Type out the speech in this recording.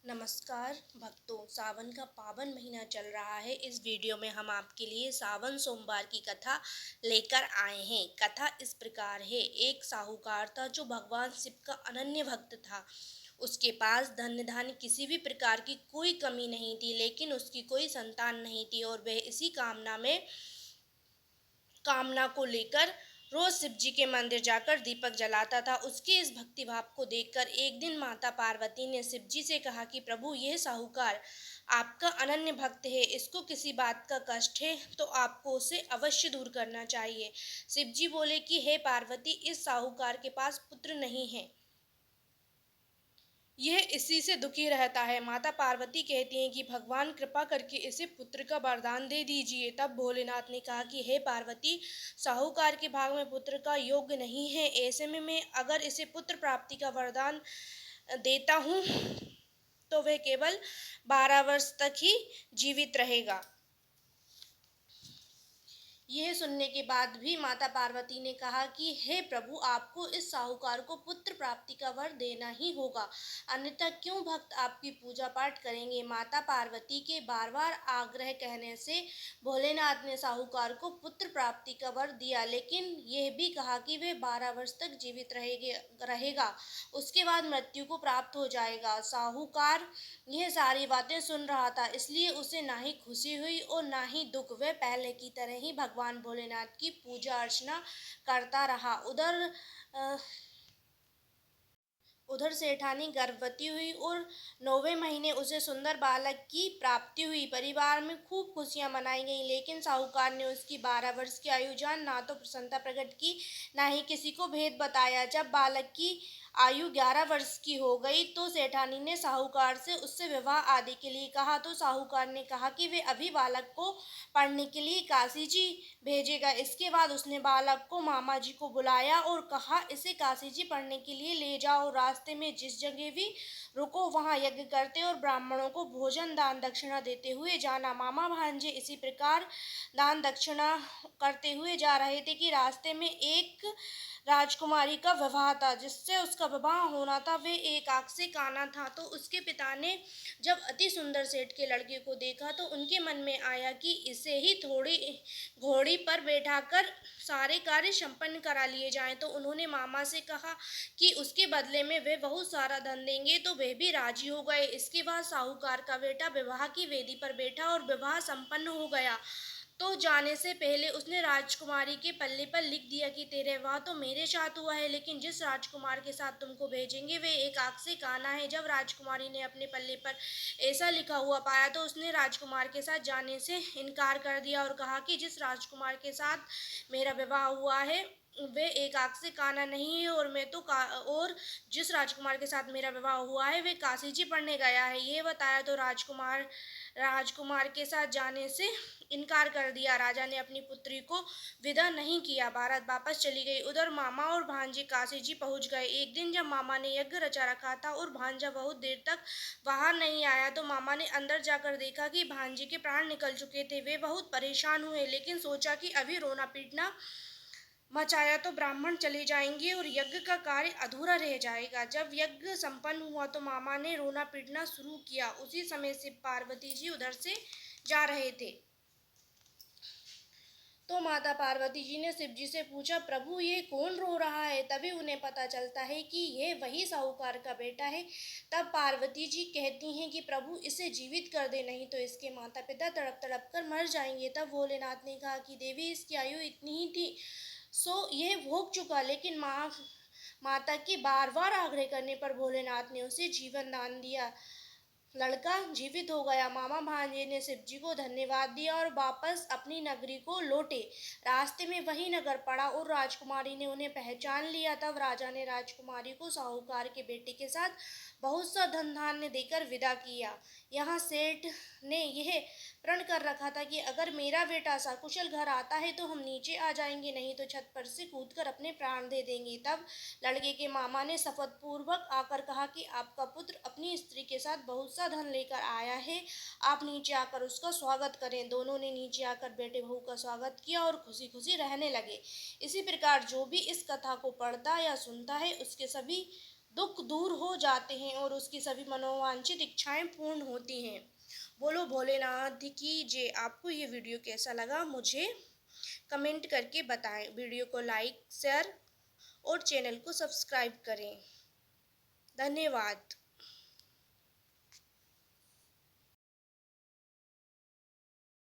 नमस्कार भक्तों, सावन का पावन महीना चल रहा है। इस वीडियो में हम आपके लिए सावन सोमवार की कथा लेकर आए हैं। कथा इस प्रकार है। एक साहूकार था जो भगवान शिव का अनन्य भक्त था। उसके पास धन धान्य किसी भी प्रकार की कोई कमी नहीं थी, लेकिन उसकी कोई संतान नहीं थी और वह इसी कामना को लेकर रोज शिव जी के मंदिर जाकर दीपक जलाता था। उसके इस भक्ति भाव को देखकर एक दिन माता पार्वती ने शिव जी से कहा कि प्रभु, यह साहूकार आपका अनन्य भक्त है, इसको किसी बात का कष्ट है तो आपको उसे अवश्य दूर करना चाहिए। शिव जी बोले कि हे पार्वती, इस साहूकार के पास पुत्र नहीं है, यह इसी से दुखी रहता है। माता पार्वती कहती हैं कि भगवान कृपा करके इसे पुत्र का वरदान दे दीजिए। तब भोलेनाथ ने कहा कि हे पार्वती, साहूकार के भाग में पुत्र का योग्य नहीं है। ऐसे में मैं अगर इसे पुत्र प्राप्ति का वरदान देता हूँ तो वह केवल 12 वर्ष तक ही जीवित रहेगा। यह सुनने के बाद भी माता पार्वती ने कहा कि हे प्रभु, आपको इस साहूकार को पुत्र प्राप्ति का वर देना ही होगा, अन्यथा क्यों भक्त आपकी पूजा पाठ करेंगे। माता पार्वती के बार बार आग्रह कहने से भोलेनाथ ने साहूकार को पुत्र प्राप्ति का वर दिया, लेकिन यह भी कहा कि वह 12 वर्ष तक जीवित रहेगा, उसके बाद मृत्यु को प्राप्त हो जाएगा। साहूकार यह सारी बातें सुन रहा था, इसलिए उसे ना ही खुशी हुई और ना ही दुख। वह पहले की तरह ही भगवान भोलेनाथ की पूजा अर्चना करता रहा। उधर सेठानी गर्भवती हुई और 9वें महीने उसे सुंदर बालक की प्राप्ति हुई। परिवार में खूब खुशियां मनाई गईं, लेकिन साहूकार ने उसकी 12 वर्ष की आयु जान ना तो प्रसन्नता प्रकट की, ना ही किसी को भेद बताया। जब बालक की आयु 11 वर्ष की हो गई तो सेठानी ने साहूकार से उससे विवाह आदि के लिए कहा, तो साहूकार ने कहा कि वे अभी बालक को पढ़ने के लिए काशी जी भेजेगा। इसके बाद उसने बालक को मामा जी को बुलाया और कहा, इसे काशी जी पढ़ने के लिए ले जाओ। रास्ते में जिस जगह भी रुको वहां यज्ञ करते और ब्राह्मणों को भोजन दान दक्षिणा देते हुए जाना। मामा भांजे इसी प्रकार दान दक्षिणा करते हुए जा रहे थे कि रास्ते में एक राजकुमारी का विवाह था, जिससे उसका विवाह होना था। वे एक आंख से काना था। तो उसके पिता ने जब अति सुंदर सेठ के लड़के को देखा तो उनके मन में आया कि इसे ही थोड़ी घोड़ी पर बैठाकर सारे कार्य संपन्न करा लिए जाएं। तो उन्होंने मामा से कहा कि उसके बदले में वे बहुत सारा धन देंगे, तो वे भी राजी हो गए। इसके बाद साहूकार का बेटा विवाह की वेदी पर बैठा और विवाह संपन्न हो गया। तो जाने से पहले उसने राजकुमारी के पल्ले पर लिख दिया कि तेरे विवाह तो मेरे साथ हुआ है, लेकिन जिस राजकुमार के साथ तुमको भेजेंगे वे एक आंख से काना है। जब राजकुमारी ने अपने पल्ले पर ऐसा लिखा हुआ पाया तो उसने राजकुमार के साथ जाने से इनकार कर दिया और कहा कि जिस राजकुमार के साथ मेरा विवाह हुआ है वे एक आंख से काना नहीं है, और जिस राजकुमार के साथ मेरा विवाह हुआ है वे काशी जी पढ़ने गया है। ये बताया तो राजकुमार के साथ जाने से इनकार कर दिया। राजा ने अपनी पुत्री को विदा नहीं किया, भारत वापस चली गई। उधर मामा और भांजे काशी जी पहुंच गए। एक दिन जब मामा ने यज्ञ रचा रखा था और भांजा बहुत देर तक बाहर नहीं आया तो मामा ने अंदर जाकर देखा कि भांजे के प्राण निकल चुके थे। वे बहुत परेशान हुए, लेकिन सोचा कि अभी रोना पीटना मचाया तो ब्राह्मण चले जाएंगे और यज्ञ का कार्य अधूरा रह जाएगा। जब यज्ञ संपन्न हुआ तो मामा ने रोना पीटना शुरू किया। उसी समय से पार्वती जी उधर से जा रहे थे। तो माता पार्वती जी ने शिव जी से पूछा, प्रभु ये कौन रो रहा है। तभी उन्हें पता चलता है कि यह वही साहूकार का बेटा है। तब पार्वती जी कहती हैं कि प्रभु इसे जीवित कर दे, नहीं तो इसके माता पिता तड़प तड़प कर मर जाएंगे। तब भोलेनाथ ने कहा कि देवी, इसकी आयु इतनी ही थी सो यह भोग चुका, लेकिन माता के बार बार आग्रह करने पर भोलेनाथ ने उसे जीवन दान दिया। लड़का जीवित हो गया। मामा भांजे ने शिव जी को धन्यवाद दिया और वापस अपनी नगरी को लौटे। रास्ते में वही नगर पड़ा और राजकुमारी ने उन्हें पहचान लिया। तब राजा ने राजकुमारी को साहूकार के बेटे के साथ बहुत सा धन धान्य देकर विदा किया। यहाँ सेठ ने यह प्रण कर रखा था कि अगर मेरा बेटा सकुशल घर आता है तो हम नीचे आ जाएंगे, नहीं तो छत पर से कूदकर अपने प्राण दे देंगे। तब लड़के के मामा ने शपथ पूर्वक आकर कहा कि आपका पुत्र अपनी स्त्री के साथ बहुत सा धन लेकर आया है, आप नीचे आकर उसका स्वागत करें। दोनों ने नीचे आकर बेटे बहू का स्वागत किया और खुशी खुशी रहने लगे। इसी प्रकार जो भी इस कथा को पढ़ता या सुनता है उसके सभी दुख दूर हो जाते हैं और उसकी सभी मनोवांछित इच्छाएं पूर्ण होती हैं। बोलो भोलेनाथ की जय। आपको ये वीडियो कैसा लगा मुझे कमेंट करके बताएं। वीडियो को लाइक शेयर और चैनल को सब्सक्राइब करें। धन्यवाद।